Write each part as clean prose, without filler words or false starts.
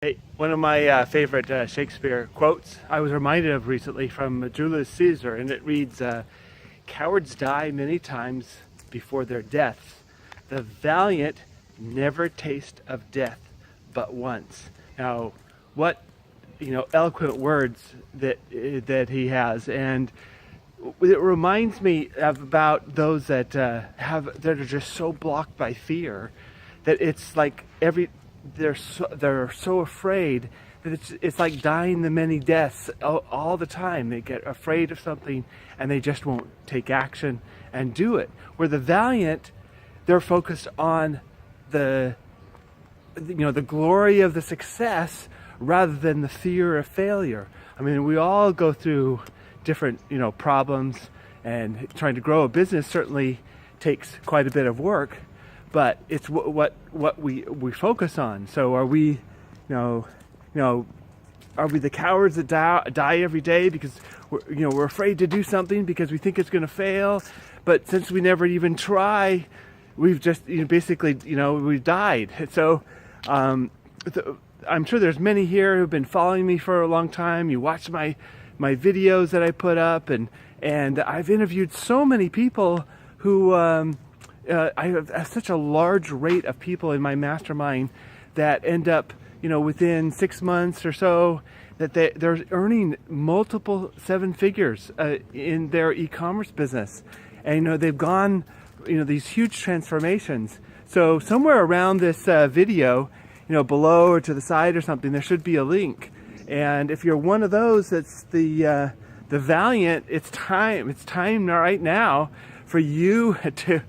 Hey, one of my favorite Shakespeare quotes I was reminded of recently from Julius Caesar, and it reads, "Cowards die many times before their deaths. The valiant never taste of death but once." Now, what eloquent words that he has, and it reminds me about those that that are just so blocked by fear that it's like they're so afraid that it's like dying the many deaths all the time. They get afraid of something and they just won't take action and do it. Where the valiant, they're focused on the glory of the success rather than the fear of failure. I mean, we all go through different problems, and trying to grow a business certainly takes quite a bit of work, but it's what we focus on. So are we are we the cowards that die every day because we're afraid to do something because we think it's going to fail, but since we never even try, we've just basically we've died. So I'm sure there's many here who've been following me for a long time. You watch my videos that I put up, and I've interviewed so many people who I have such a large rate of people in my mastermind that end up within 6 months or so that they're earning multiple seven figures in their e-commerce business, and they've gone these huge transformations. So somewhere around this video, below or to the side or something, there should be a link. And if you're one of those that's the valiant, it's time right now for you to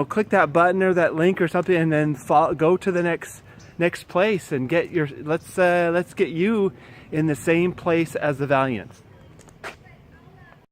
click that button or that link or something, and then go to the next place and let's get you in the same place as the valiants.